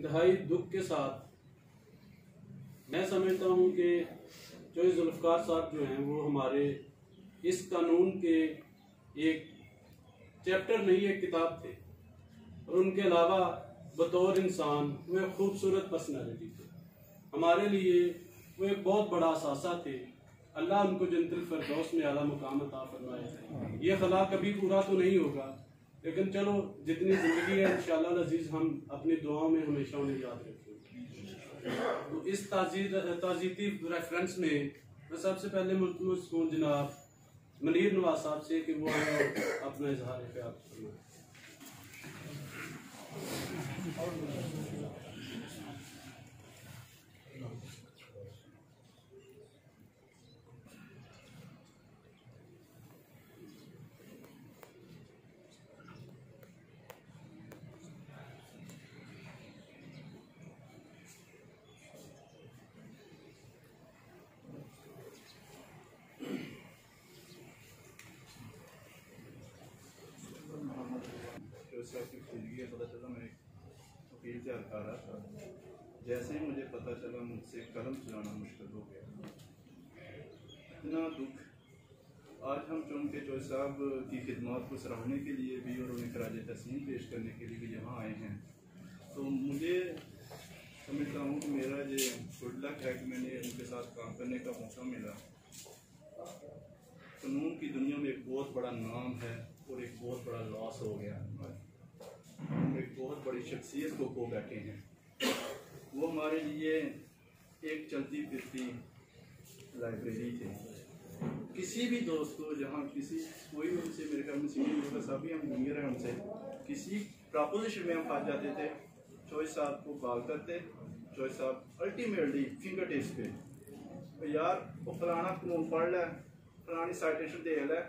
इंतहाई दुख के साथ मैं समझता हूँ कि चौधरी जुल्फ़िकार साहब जो हैं वो हमारे इस कानून के एक चैप्टर नहीं, एक किताब थे, और उनके अलावा बतौर इंसान वो एक खूबसूरत पर्सनैलिटी थे। हमारे लिए वो एक बहुत बड़ा असासा थे। अल्लाह उनको जन्नतुल फिरदौस में आला मुकाम अता फरमाए। ये खला कभी पूरा तो नहीं होगा, लेकिन चलो जितनी ज़िंदगी है इंशाअल्लाह अज़ीज़ हम अपनी दुआओं में हमेशा उन्हें याद रखेंगे। तो इस ताज़ीती रेफरेंस में मैं सबसे पहले मुल्तमस हूँ जनाब मनीर नवाज साहब से कि वो अपना इजहार ख्याल फरमाएं। पता चला मैं वकील से हल्का रहा था, जैसे ही मुझे पता चला मुझसे कलम चलाना मुश्किल हो गया। इतना दुख। आज हम चूँकि चौधरी साहब की खिदमत को सराहने के लिए भी और उन्हें खराज तस्लीम पेश करने के लिए भी यहाँ आए हैं, तो मुझे समझता हूँ कि मेरा ये गुड लक है कि मैंने उनके साथ काम करने का मौका मिला। कानून की दुनिया में एक बहुत बड़ा नाम है और एक बहुत बड़ा लॉस हो गया। हम एक बहुत बड़ी शख्सियत को खो बैठे हैं। वो हमारे लिए एक चलती फिरती लाइब्रेरी थे। किसी भी दोस्त को जहाँ कोई उनसे, मेरे ख्याल में सीनियर साहब भी हम जूनियर हैं, हमसे किसी प्रपोजिशन में हम फंस जाते थे, चौधरी साहब को कॉल करते, चौधरी साहब अल्टीमेटली फिंगर टिप्स पे, तो यार वो फलाना कानून पढ़ लै, फलानी साइटेशन दे लै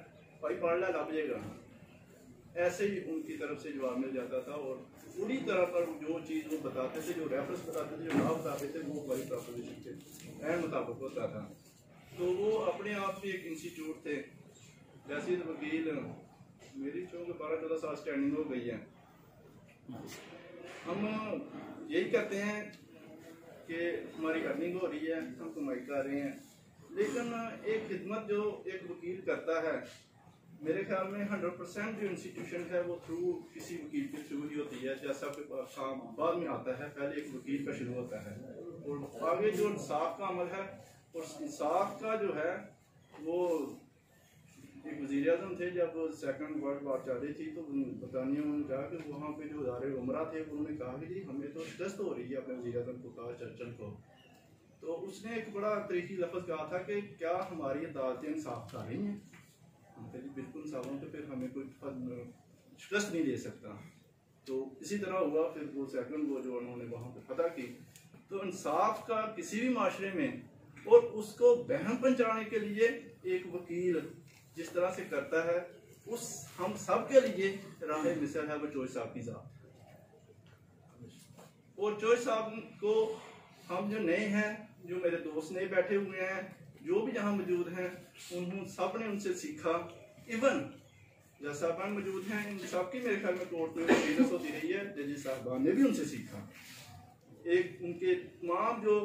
भाई, पढ़ लै लग जाएगा। ऐसे ही उनकी तरफ से जवाब मिल जाता था और पूरी तरह पर जो चीज़ वो बताते थे, जो रेफरेंस बताते थे, जो नाम बताते थे, वो हमारी प्रपोजिशन के एंड मुताबिक होता था। तो वो अपने आप में एक इंस्टीट्यूट थे। जैसे वकील मेरी चूँकि 12-14 साल स्टैंडिंग हो गई है, हम यही कहते हैं कि हमारी अर्निंग हो रही है, हम कमाई कर रहे हैं, लेकिन एक खिदमत जो एक वकील करता है, मेरे ख्याल में 100% जो इंस्टीट्यूशन है वो थ्रू किसी वकील के थ्रू ही होती है। जैसा कि काम बाद में आता है, पहले एक वकील का शुरू होता है और आगे जो इंसाफ का अमल है, और इंसाफ का जो है वो एक वज़ीर आज़म थे जब सेकंड वर्ल्ड वॉर चल रही थी, तो बरतानिया में जाकर वहाँ पे जो हज़ारे उमरा थे उन्होंने कहा कि जी हमें तो शिकस्त हो रही है, अपने वज़ीर आज़म को कहा, चर्चिल को। तो उसने एक बड़ा तरीकी लफ्ज़ कहा था कि क्या हमारी अदालतें इंसाफ कर रही हैं? बिल्कुल इंसाफ हो तो फिर हमें कोई शिकस्त नहीं दे सकता। तो इसी तरह हुआ। फिर वो सेकंड वो जो उन्होंने वहाँ पे पता की, तो इंसाफ का किसी भी माशरे में और उसको बहम पहुँचाने के लिए एक वकील जिस तरह से करता है, उस हम सब के लिए राह मिसल है वो चौधरी साहब की ज़ात। और चौधरी साहब को हम जो नए हैं, जो मेरे दोस्त नए बैठे हुए हैं, जो भी यहाँ मौजूद हैं, उन्होंने सब ने उनसे सीखा। इवन जज साहबान मौजूद हैं, इन सबकी मेरे ख्याल में कोर्ट में एक्सपीरियंस होती रही है, जज साहबान ने भी उनसे सीखा। एक उनके तमाम जो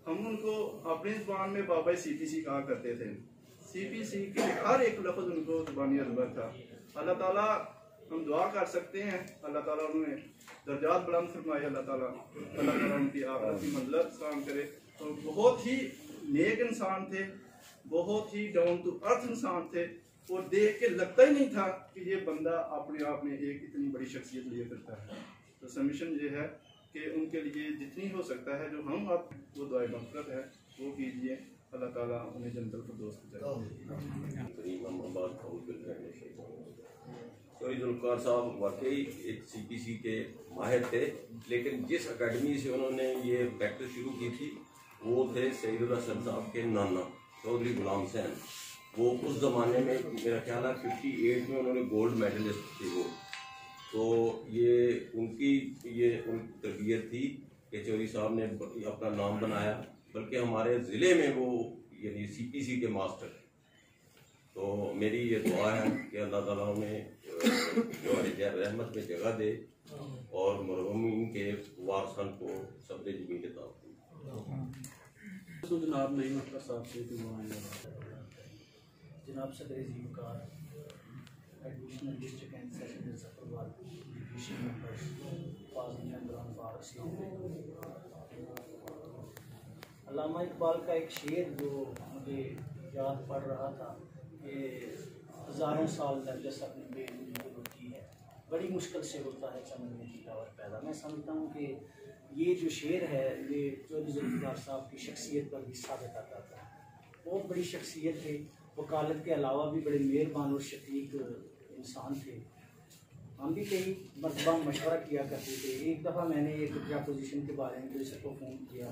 हम उनको अपनी ज़बान में बाबा CPC कहा करते थे, CPC के हर एक लफ्ज़ उनको ज़बानी अजबर था। अल्लाह ताला हम दुआ कर सकते हैं, अल्लाह ताला उन्हें दर्जात बुलंद फरमाए, अल्लाह ताला उनकी आखिरत की मंज़िल आसान करे। तो बहुत ही नेक इंसान थे, बहुत ही डाउन टू अर्थ इंसान थे, और देख के लगता ही नहीं था कि ये बंदा अपने आप में एक इतनी बड़ी शख्सियत लिए करता है। तो सबमिशन ये है कि उनके लिए जितनी हो सकता है, जो हम आप वो दुआ मग़फ़िरत है वो कीजिए, अल्लाह ताला उन्हें जन्नतुल फिरदौस चौधरी जुल्फ़िकार साहब वाकई एक CPC के माहिर थे, लेकिन जिस अकेडमी से उन्होंने ये प्रैक्टिस शुरू की थी वो थे सैयदुल हसन साहब के नाना चौधरी गुलाम हुसैन। वो उस ज़माने में मेरा ख्याल है 58 में उन्होंने गोल्ड मेडलिस्ट थे वो। तो ये उनकी तरबियत थी कि चौधरी साहब ने अपना नाम बनाया, बल्कि हमारे ज़िले में वो यानी CPC के मास्टर। तो मेरी ये दुआ है कि अल्लाह ताला उन्हें जो रहमत में जगह दे और मरहूमीन उनके वारसान को सब्र जमीन अता की। तो जनाब नहीं अख्तर साहब से कि वो आएंगे। जनाब सदर ज़ीवकार additional district and session Zafarwal division members Fazil Imran bar अस्सलाम वालेकुम। अल्लामा इकबाल का एक शेर जो मुझे याद पड़ रहा था कि हज़ारों साल नरगिस अपनी बेनूरी को रोती है, बड़ी मुश्किल से होता है समझने की दावत पैदा। मैं समझता हूँ कि ये जो शेर है ये चौधरी ज़ुल्फ़िकार साहब की शख्सियत पर भी साबित आता था। बहुत बड़ी शख्सियत थे, वकालत के अलावा भी बड़े मेहरबान और शफीक इंसान थे। हम भी कई मरतबा मशवरा किया करते थे। एक दफ़ा मैंने एक प्रपोजिशन के बारे में किसी को फ़ोन किया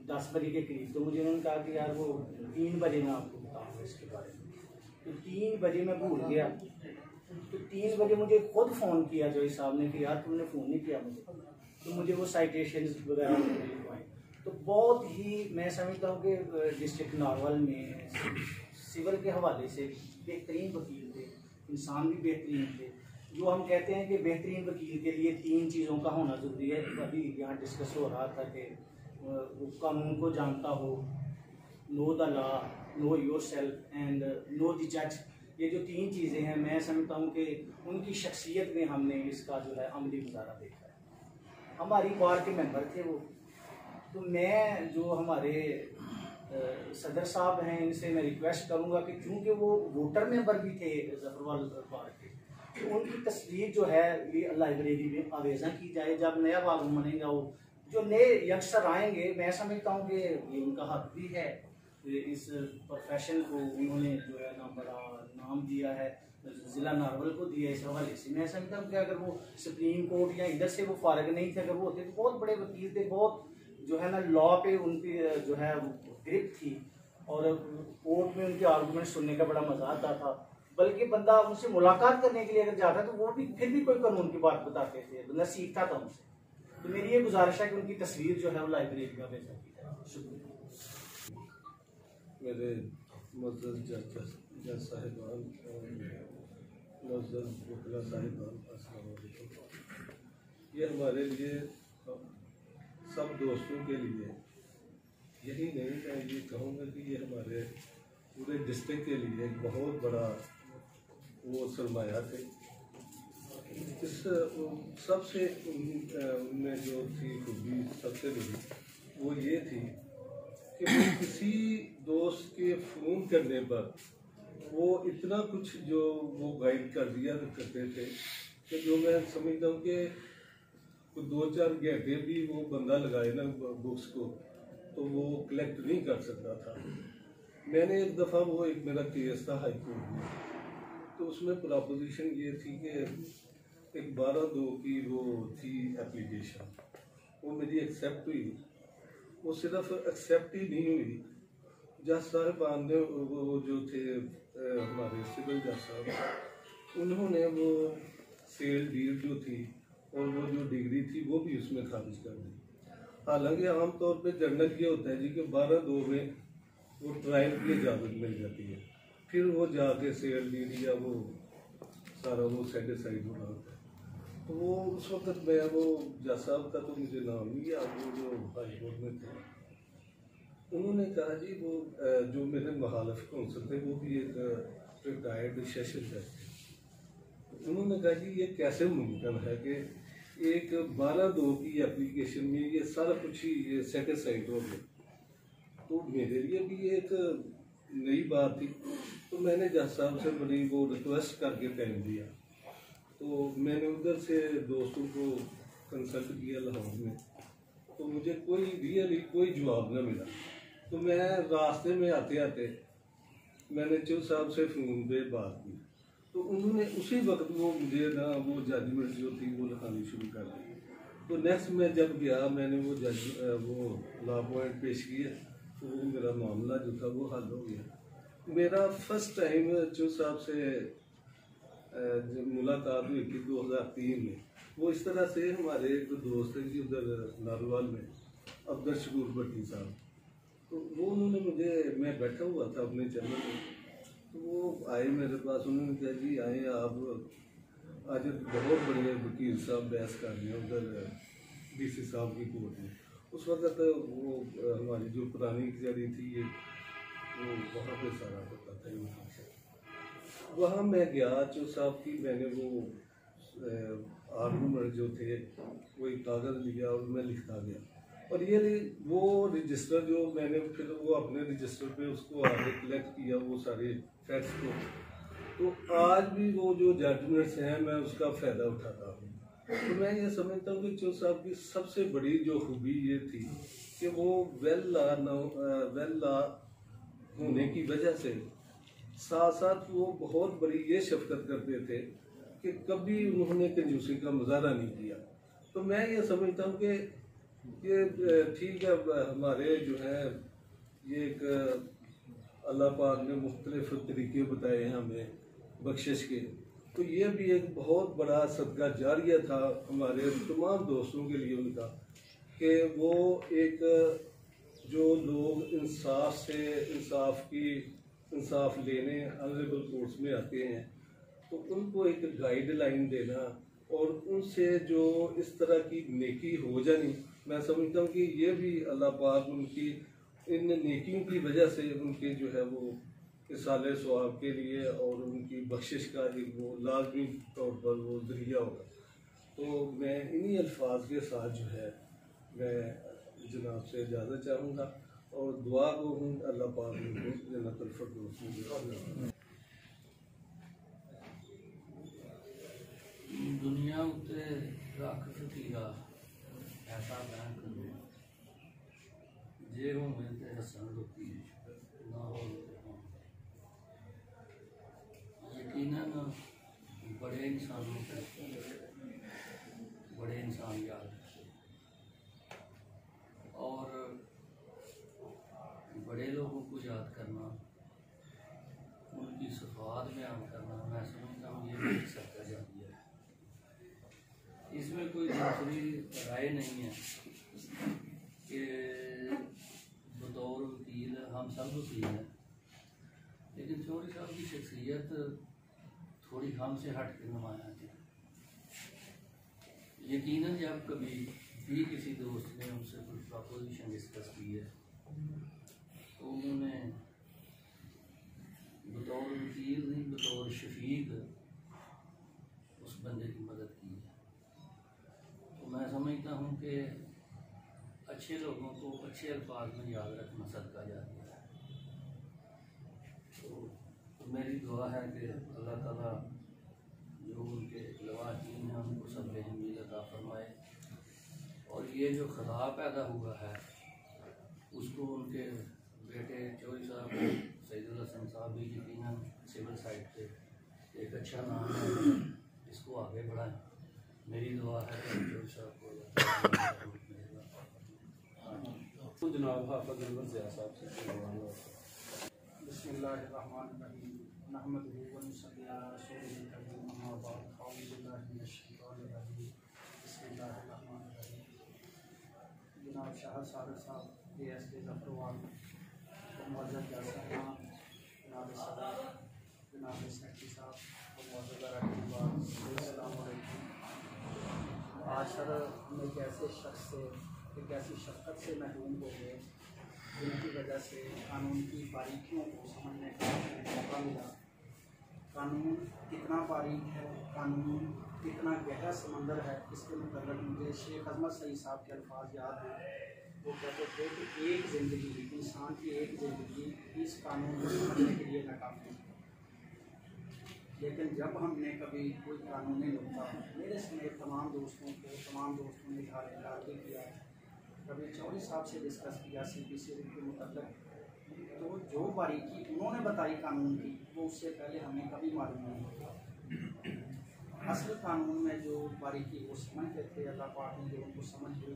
10 बजे के करीब, तो मुझे उन्होंने कहा कि यार वो 3 बजे मैं आपको बताऊँगा इसके बारे में। तो 3 बजे मैं भूल गया। तो 3 बजे मुझे खुद फ़ोन किया जोई साहब ने कि यार तुमने फ़ोन नहीं किया मुझे, तो मुझे वो साइटेशंस वगैरह लिखवाएँ। तो बहुत ही मैं समझता हूँ कि डिस्ट्रिक्ट नारवल में सिविल के हवाले से बेहतरीन वकील थे, इंसान भी बेहतरीन थे। जो हम कहते हैं कि बेहतरीन वकील के लिए 3 चीज़ों का होना ज़रूरी है। अभी यहाँ डिस्कस हो रहा था कि वो कानून को जानता हो, know the law, know your self and know the जज। ये जो 3 चीज़ें हैं, मैं समझता हूँ कि उनकी शख्सियत में हमने इसका जो है अमली गुजारा देखा है। हमारी बार के मेंबर थे वो। तो मैं जो हमारे सदर साहब हैं इनसे मैं रिक्वेस्ट करूंगा कि चूँकि वो वोटर मेंबर भी थे जफरवाल बार के, तो उनकी तस्वीर जो है ये लाइब्रेरी में आवेज़ा की जाए। जब नया बाग बनेगा, वो जो नए यंगस्टर आएंगे, मैं समझता हूँ कि ये उनका हक भी है। इस प्रोफेशन को उन्होंने जो है ना बड़ा नाम दिया है, ज़िला नारवल को दिया। इस हवाले से मैं समझता हूँ कि अगर वो सुप्रीम कोर्ट या इधर से वो फारग नहीं थे, अगर वो होते तो बहुत बड़े वकील थे, बहुत जो है ना लॉ पे उनकी जो है ग्रिप थी और कोर्ट में उनके आर्गूमेंट सुनने का बड़ा मजा आता था। बल्कि बंदा उनसे मुलाकात करने के लिए अगर जाता तो वो भी फिर भी कोई कानून की बात बताते थे, बंदा सीखता था उनसे। तो मेरी ये गुजारिश है कि उनकी तस्वीर जो है वो लाइब्रेरी में भेजा की जाए। शुक्रिया। मेरे मुअज़्ज़ज़ जज साहिबान और मुअज़्ज़ज़ वकील साहिबान, अस्सलाम वालेकुम। ये हमारे लिए सब दोस्तों के लिए यही नहीं, मैं ये कहूँगा कि ये हमारे पूरे डिस्ट्रिक्ट के लिए एक बहुत बड़ा वो सरमाया थे। इस सबसे उनमें जो थी खूबी सबसे बड़ी वो ये थी कि वो किसी दोस्त के फ़ोन करने पर वो इतना कुछ जो वो गाइड कर दिया करते थे कि जो मैं समझता हूँ कि 2-4 घंटे भी वो बंदा लगाए ना बुक्स को तो वो कलेक्ट नहीं कर सकता था। मैंने एक दफ़ा वो एक मेरा केस था हाई कोर्ट में, तो उसमें प्रपोजिशन ये थी कि एक 12/2 की वो थी एप्लीकेशन, वो मेरी एक्सेप्ट हुई। वो सिर्फ एक्सेप्ट ही नहीं हुई, जज साहबान ने वो जो थे हमारे सिविल जज साहब, उन्होंने वो सेल डीड जो थी और वो जो डिग्री थी वो भी उसमें खारिज कर दी। हालांकि आमतौर पे जनरल ये होता है जी कि 12/2 में वो ट्रायल की इजाज़त मिल जाती है, फिर वो जाके सेल डीड या वो सारा वो सेटिसाइड होना होता है। तो वो उस वक्त मैं वो जज साहब का तो मुझे नाम नहीं याद, वो जो हाई कोर्ट में थे, उन्होंने कहा जी वो जो मेरे मुखालिफ कौंसल थे वो भी एक रिटायर्ड सेशन जज थे। उन्होंने कहा जी ये कैसे मुमकिन है कि एक 12/2 की एप्लीकेशन में ये सारा कुछ ही ये सेटिसाइड हो गया। तो मेरे लिए भी ये एक नई बात थी। तो मैंने जज साहब से बड़ी वो रिक्वेस्ट करके पेन दिया। तो मैंने उधर से दोस्तों को कंसल्ट किया लाहौर में, तो मुझे कोई रियली कोई जवाब न मिला। तो मैं रास्ते में आते आते मैंने चौधरी साहब से फ़ोन पे बात की, तो उन्होंने उसी वक्त वो मुझे ना वो जजमेंट जो थी वो लिखानी शुरू कर दी। तो नेक्स्ट मैं जब गया मैंने वो वो लॉ पॉइंट पेश किया, तो वो मेरा मामला जो था वो हल हो गया। मेरा फर्स्ट टाइम चौधरी साहब से मुलाकात हुई थी 2003 में। वो इस तरह से हमारे एक दोस्त हैं जी उधर नारोवाल में, अब्दुल शकूर भट्टी साहब, तो वो उन्होंने मुझे, मैं बैठा हुआ था अपने चैनल में, तो वो आए मेरे पास, उन्होंने कहा जी आए आप आज बहुत बड़े वकील साहब बहस कर रहे हैं उधर DC साहब की कोर्ट में। उस वक्त वो हमारी जो पुरानी कचहरी थी ये वो वहाँ पे सारा होता था ये फंक्शन। वहाँ मैं गया चो साहब की, मैंने वो आर्गूमेंट जो थे वो एक कागज़ लिया और मैं लिखता गया और ये वो रजिस्टर जो मैंने फिर वो अपने रजिस्टर पे उसको आगे कलेक्ट किया वो सारे फैक्ट्स को। तो आज भी वो जो जजमेंट्स हैं मैं उसका फ़ायदा उठाता हूँ। तो मैं ये समझता हूँ कि चो साहब की सबसे बड़ी जो खूबी ये थी कि वो वेल ला होने की वजह से साथ साथ वो बहुत बड़ी ये शफकत करते थे कि कभी उन्होंने कंजूसी का मुजाहरा नहीं किया। तो मैं ये समझता हूँ कि ये ठीक है, हमारे जो है ये एक अल्लाह पाक ने मुख्तलिफ तरीके बताए हैं हमें बख्शिश के, तो ये भी एक बहुत बड़ा सदका जारिया था हमारे तमाम दोस्तों के लिए उनका कि वो एक जो लोग इंसाफ लेने ऑनरेबल कोर्ट्स में आते हैं तो उनको एक गाइडलाइन देना और उनसे जो इस तरह की नेकी हो जानी, मैं समझता हूँ कि ये भी अल्लाह पाक उनकी इन नेकियों की वजह से उनके जो है वो इसाले सवाब के लिए और उनकी बख्शिश का एक वो लाजमी तौर पर वो ज़रिया होगा। तो मैं इन्हीं अल्फाज के साथ जो है मैं जनाब से इजाज़त चाहूँगा और दुआ को हूँ अल्लाह पाक उनको जन्नतुल फिरदौस में। दुनिया उत्ते रख फकीरा ऐसा बयान करो जे हो मैं ते हसन लोकी ना हो यकीनन बड़े इंसानों को बड़े इंसान याद और बड़े लोगों को याद करना, उनकी सफ़ात बयान करना, मैं समझता हूँ ये भी सदका जारिया है। इसमें कोई दूसरी राय नहीं है कि बतौर वकील हम सब वकील हैं, लेकिन चौधरी साहब की शख्सियत थोड़ी हमसे हट के नुमाया है। यकीनन जब कभी भी किसी दोस्त ने उनसे कोई प्रपोजिशन डिस्कस की है तो उन्होंने बतौर वकील नहीं बतौर शफीक उस बंदे की मदद की है। तो मैं समझता हूँ कि अच्छे लोगों को अच्छे अल्फाज में याद रखना सदका जाता है। तो मेरी दुआ है कि अल्लाह ताला जो उनके लवाहीन हैं उनको सब्र जमील अता फरमाए और ये जो खला पैदा हुआ है उसको उनके बेटे चौधरी साहब सैयदुल हसन साहब भी यकीनन सिविल साइड पे एक अच्छा नाम है, इसको आगे बढ़ाएं। मेरी दुआ है कि चौधरी साहब को जनाब हाफ़िज़ अनवर ज़िया साहब से बिस्मिल्लाहिर्रहमानिर्रहीम नहमदुहु व नसल्ली अला रसूलिल करीम अम्मा बाद अऊज़ु बिल्लाहि मिनश शैतानिर रजीम बिस्मिल्लाहिर्रहमानिर्रहीम। जनाब शाह सादर साहब ASK ज़फ़रवाल, मुअज़्ज़ज़ जनाब जनाब सदर जनाब सेक्रेटरी साहब मुअज़्ज़ज़ रहमान, अस्सलामु अलैकुम। आज सर हम एक ऐसे शख्स से एक ऐसी शफ़क़त से महरूम हो गए जिनकी वजह से कानून की बारीकियों को समझने का मौका मिला। कानून कितना बारीक है, कानून कितना गहरा समंदर है, इसके मतलब मुझे शेख अजमत सईद साहब के अल्फाज याद हैं। वो कहते थे कि एक ज़िंदगी इंसान की एक ज़िंदगी इस कानून को समझने के लिए नाकाफ़ी है। लेकिन जब हमने कभी कोई कानूनी नुक्ता मेरे समेत तमाम दोस्तों ने इज़हार भी किया, कभी चौधरी साहब से डिस्कस किया CPC के मुतल्लिक़, तो जो बारीकी उन्होंने बताई कानून की वो उससे पहले हमें कभी मालूम नहीं होता। असल कानून में जो बारीकी वो समझते थे, अल्लाह पाक ने जो उनको समझ हुई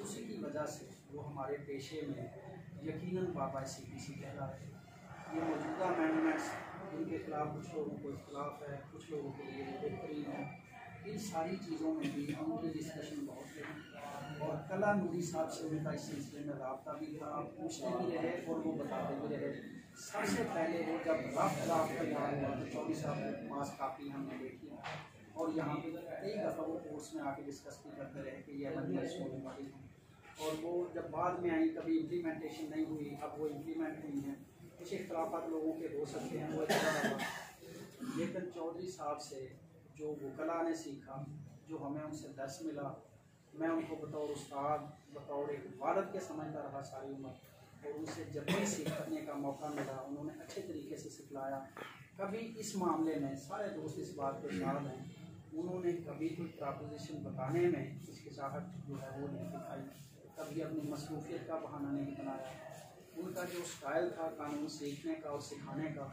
उसी की वजह से वो हमारे पेशे में यकीनन बाबा CPC कह रहा है। ये मौजूदा अमेंडमेंट्स जिनके खिलाफ कुछ लोगों को इख्तलाफ है, कुछ लोगों के लिए बेहतरीन है, इन सारी चीज़ों में भी उनकी डिस्कशन बहुत रही और कला नूरी साहब से उनका इस सिलसिले में रब्ता भी था, पूछते भी रहे और वो बताते भी रहे। सबसे पहले वो जब रफ ड्राफ्ट तैयार हुआ तो चौधरी साहब के पास काफ़ी हमने देखी और यहाँ पे कई दफ़ा वो कोर्स में आके डिस्कस भी करते रहे कि ये अमेंडमेंट्स होने वाली हैं, और वो जब बाद में आई कभी इम्प्लीमेंटेशन नहीं हुई, अब वो इम्प्लीमेंट हुई हैं। कुछ इख्तलाफात लोगों के हो सकते हैं, वो अच्छा रहा, लेकिन चौधरी साहब से जो वकला ने सीखा, जो हमें उनसे दर्स मिला, मैं उनको बतौर उस्ताद, बतौर एक वालद के समझता रहा सारी उम्र, और उनसे जब भी सीखने का मौका मिला उन्होंने अच्छे तरीके से सिखलाया। कभी इस मामले में सारे दोस्त इस बात के साथ हैं, उन्होंने कभी कोई प्रपोजिशन बताने में हिचकिचाहट जो है वो नहीं दिखाई, कभी अपनी मसरूफियत का बहाना नहीं बनाया। उनका जो स्टाइल था कानून सीखने का और सिखाने का,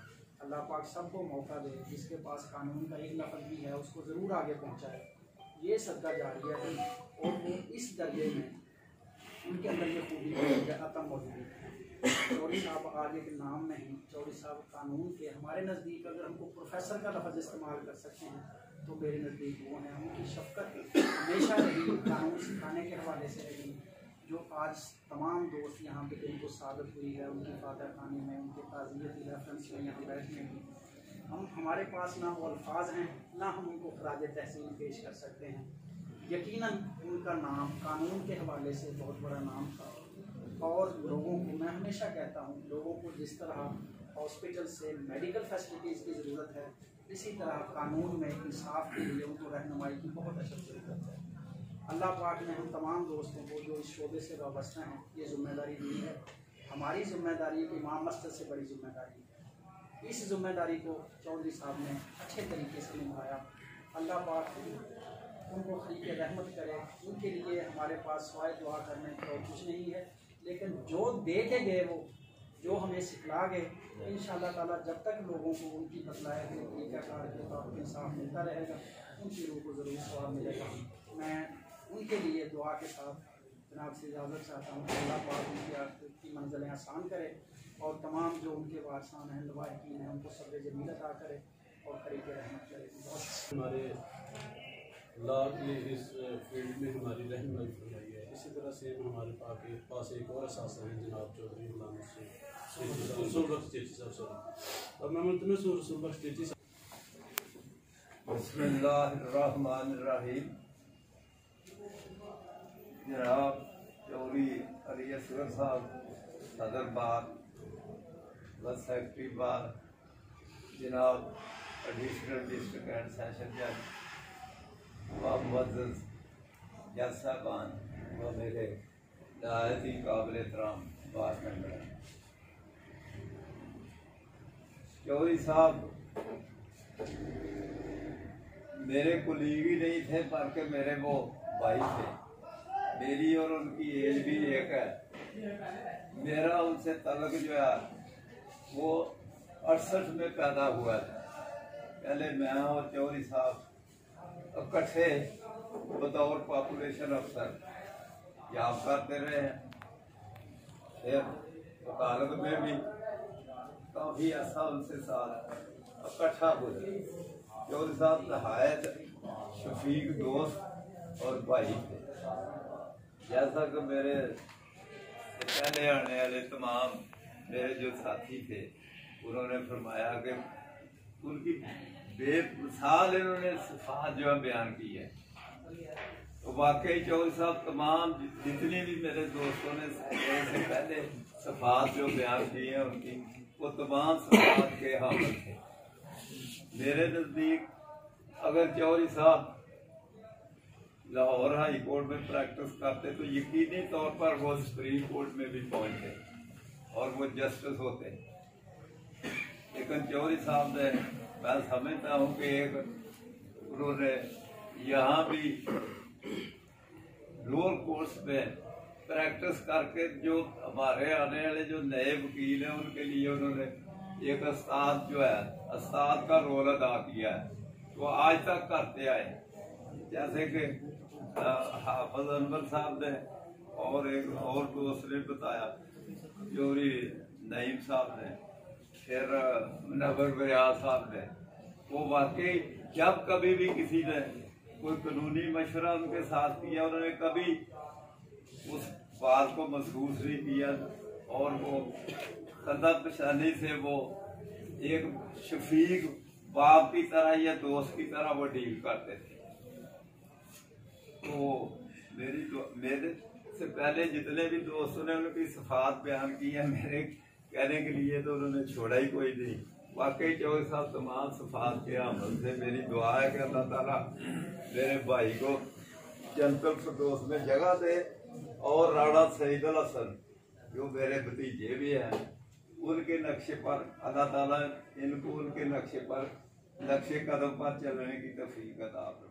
अल्लाह पाक सबको मौका दे, जिसके पास कानून का एक लफ्ज़ भी है उसको ज़रूर आगे पहुँचाए। ये सदका जारिया है, और वो इस दर्जे में उनके अंदर ये खूबी अतम मौजूद है। चौधरी साहब आज एक नाम नहीं, चौधरी साहब कानून के हमारे नज़दीक अगर हमको प्रोफेसर का लफ्ज़ इस्तेमाल कर सकते हैं तो मेरे नज़दीक वो हैं। उनकी शफ़क़त हमेशा रही, कानून सिखाने के हवाले से रही, जो आज तमाम दोस्त यहाँ पे जिनको साबित हुई है उनकी फादर खानी में, उनके ताज़ियती रेफरेंस में यहाँ बैठने में। हमारे पास ना वो अल्फाज हैं, ना हम उनको खराज तहसीन पेश कर सकते हैं। यकीनन उनका नाम कानून के हवाले से बहुत बड़ा नाम था, और लोगों को मैं हमेशा कहता हूँ, लोगों को जिस तरह हॉस्पिटल से मेडिकल फैसिलिटीज़ की ज़रूरत है, इसी तरह कानून में इंसाफ के लिए उनको रहनुमाई की बहुत अशद ज़रूरत है। अल्लाह पाक ने हम तमाम दोस्तों को जो इस शोबे से वाबस्ता हैं ये ज़िम्मेदारी दी है। हमारी ज़िम्मेदारी इमाम मस्जिद से बड़ी ज़िम्मेदारी है। इस ज़िम्मेदारी को चौधरी साहब ने अच्छे तरीके से निभाया। अल्लाह पाक उनको खलीक़े रहमत करे। उनके लिए हमारे पास सवाए दुआ करने को कुछ नहीं है, लेकिन जो दे के गए वो जो हमें सिखला गए, इंशाअल्लाह ताला जब तक लोगों को उनकी बतलाए हुए तरीक़ाकार के तौर पर इंसाफ मिलता रहेगा, उनकी रूह को ज़रूर सवाब मिलेगा। मैं उनके लिए दुआ के साथ जनाब से इजाज़त चाहता हूँ कि अल्लाह पाक उनकी मंजिलें आसान करे, और तमाम जो उनके वारसान हैं, लवाहिकीन हैं, उनको सब्र जमील अता करे और तरीक़े रहमत करे। हमारे लॉ की इस फील्ड में हमारी रहनुमाई फरमाई है। इसी तरह से हमारे पास एक और असासा हैं जनाब चौधरी गुलाम रसूल बख्श चेची साहब, और मैं मुल्तमस हूँ रसूल बख्श चेची साहब। बिस्मिल्लाहिर्रहमानिर्रहीम। जनाब चौधरी अली असगर साहब सदर बार व सेक्रेटरी बार, जनाब एडिशनल डिस्ट्रिक्ट एंड सेशन जज व मुअज़्ज़ज़ जज साहबान व मेरे नहायत ही काबिल एहतराम बार मेंबर, चौधरी साहब मेरे कुलीग ही नहीं थे बल्कि मेरे वो भाई थे। मेरी और उनकी एज भी एक है। मेरा उनसे तल्लुक़ जो है वो 68 में पैदा हुआ था। पहले मैं और चौधरी साहब इकट्ठे बतौर पॉपुलेशन अफसर जॉब करते रहे हैं। फिर वकालत में भी काफ़ी अर्सा उनसे साथ इकट्ठा हुए। चौधरी साहब नहायत शफीक दोस्त और भाई थे। जैसा कि मेरे पहले आने वाले तमाम मेरे जो साथी थे उन्होंने फरमाया कि उनकी बेमिसाल इन्होंने सिफात जो है बयान की है, तो वाकई चौधरी साहब तमाम जितने भी मेरे दोस्तों ने से पहले सिफात जो बयान की है उनकी, वो तमाम सिफात के हामिल थे। मेरे नज़दीक अगर चौधरी साहब लाहौर हाई कोर्ट में प्रैक्टिस करते तो यकीनी तौर पर वो सुप्रीम कोर्ट में भी पहुंचते और वो जस्टिस होते। लेकिन चौधरी साहब ने, मैं समझता हूँ कि एक उन्होंने यहाँ भी लोअर कोर्ट्स में प्रैक्टिस करके जो हमारे आने वाले जो नए वकील हैं उनके लिए उन्होंने एक उस्ताद जो है उस्ताद का रोल अदा किया है, वो आज तक करते आए। जैसे कि हाफिज अनवर साहब ने और एक और दोस्त ने बताया, चौधरी नईम साहब ने, फिर मुनव्वर बयाज साहब ने, वो वाकई जब कभी भी किसी ने कोई कानूनी मशवरा उनके साथ किया उन्होंने कभी उस बात को महसूस नहीं किया, और वो कदम पेशानी से वो एक शफीक बाप की तरह या दोस्त की तरह वो डील करते थे। तो मेरे से पहले जितने भी दोस्तों ने उनकी सफात बयान की है मेरे कहने के लिए, तो उन्होंने छोड़ा ही कोई नहीं। वाकई चौधरी साहब तमाम सफात के अमल से मेरी दुआ है कि अल्लाह ताला मेरे भाई को जन्नतुल फिरदौस में जगह दे, और राणा सईदुल हसन जो मेरे भतीजे भी हैं उनके नक्शे पर अल्लाह ताला इनको उनके नक्शे कदम पर चलने की तौफीक अता फरमाए।